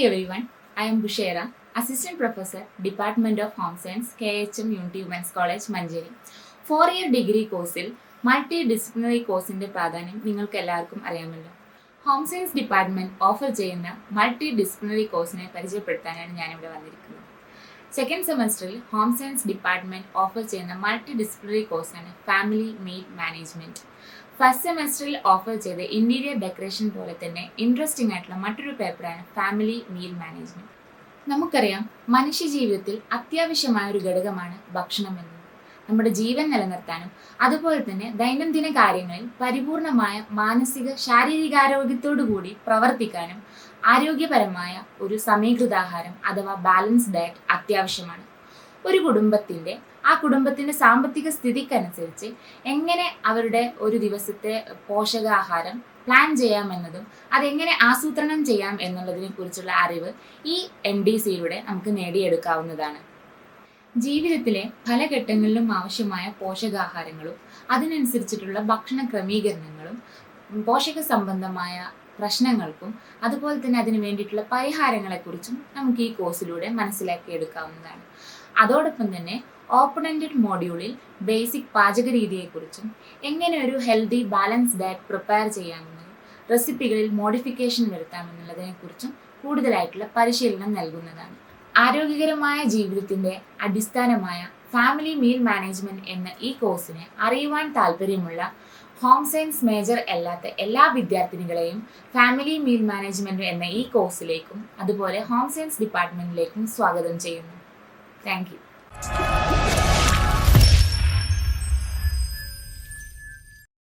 everyone, I am Bushaira, Assistant Professor, Department of Home Science, KHM Unity Women's College, Manjeri. 4-year degree കോഴ്സിൽ multi disciplinary കോഴ്സിന്റെ പ്രാധാന്യം നിങ്ങൾക്ക് എല്ലാവർക്കും അറിയാമല്ലോ. Home science department offer ചെയ്യുന്ന multi disciplinary കോഴ്സിനെ പരിചയപ്പെടുത്താനാണ് ഞാനിവിടെ വന്നിരിക്കുന്നത്. സെക്കൻഡ് സെമസ്റ്ററിൽ ഹോം സയൻസ് ഡിപ്പാർട്ട്മെന്റ് ഓഫർ ചെയ്യുന്ന മൾട്ടി ഡിസിപ്ലിനറി കോഴ്സാണ് ഫാമിലി മീൽ മാനേജ്മെന്റ്. ഫസ്റ്റ് സെമസ്റ്ററിൽ ഓഫർ ചെയ്ത ഇന്റീരിയർ ഡെക്കറേഷൻ പോലെ തന്നെ ഇൻട്രസ്റ്റിംഗ് ആയിട്ടുള്ള മറ്റൊരു പേപ്പറാണ് ഫാമിലി മീൽ മാനേജ്മെന്റ്. നമുക്കറിയാം, മനുഷ്യ ജീവിതത്തിൽ അത്യാവശ്യമായ ഒരു ഘടകമാണ് ഭക്ഷണം എന്നത്. നമ്മുടെ ജീവൻ നിലനിർത്താനും അതുപോലെ തന്നെ ദൈനംദിന കാര്യങ്ങളിൽ പരിപൂർണമായ മാനസിക ശാരീരികാരോഗ്യത്തോടു കൂടി പ്രവർത്തിക്കാനും ആരോഗ്യപരമായ ഒരു സമീകൃതാഹാരം അഥവാ ബാലൻസ് ഡയറ്റ് അത്യാവശ്യമാണ്. ഒരു കുടുംബത്തിന്റെ സാമ്പത്തിക സ്ഥിതിക്കനുസരിച്ച് എങ്ങനെ അവരുടെ ഒരു ദിവസത്തെ പോഷകാഹാരം പ്ലാൻ ചെയ്യാമെന്നതും അതെങ്ങനെ ആസൂത്രണം ചെയ്യാം എന്നുള്ളതിനെ കുറിച്ചുള്ള അറിവ് ഈ MDCയിലൂടെ നമുക്ക് നേടിയെടുക്കാവുന്നതാണ്. ജീവിതത്തിലെ പല ഘട്ടങ്ങളിലും ആവശ്യമായ പോഷകാഹാരങ്ങളും അതിനനുസരിച്ചിട്ടുള്ള ഭക്ഷണ ക്രമീകരണങ്ങളും പോഷക സംബന്ധമായ പ്രശ്നങ്ങൾക്കും അതുപോലെ തന്നെ അതിനു വേണ്ടിയിട്ടുള്ള പരിഹാരങ്ങളെക്കുറിച്ചും നമുക്ക് ഈ കോഴ്സിലൂടെ മനസ്സിലാക്കിയെടുക്കാവുന്നതാണ്. അതോടൊപ്പം തന്നെ ഓപ്പൺ എൻഡഡ് മോഡ്യൂളിൽ ബേസിക് പാചക രീതിയെക്കുറിച്ചും എങ്ങനെ ഒരു ഹെൽത്തി ബാലൻസ് ഡയറ്റ് പ്രിപ്പയർ ചെയ്യാമെന്നും റെസിപ്പികളിൽ മോഡിഫിക്കേഷൻ വരുത്താമെന്നുള്ളതിനെക്കുറിച്ചും കൂടുതലായിട്ടുള്ള പരിശീലനം നൽകുന്നതാണ്. ആരോഗ്യകരമായ ജീവിതത്തിന്റെ അടിസ്ഥാനമായ ഫാമിലി മീൽ മാനേജ്മെന്റ് എന്ന ഈ കോഴ്സിനെ അറിയുവാൻ താല്പര്യമുള്ള ഹോം സയൻസ് മേജർ അല്ലാത്ത എല്ലാ വിദ്യാർത്ഥിനികളെയും ഫാമിലി മീൽ മാനേജ്മെന്റ് എന്ന ഈ കോഴ്സിലേക്കും അതുപോലെ ഹോം സയൻസ് ഡിപ്പാർട്ട്മെന്റിലേക്കും സ്വാഗതം ചെയ്യുന്നു. Thank you.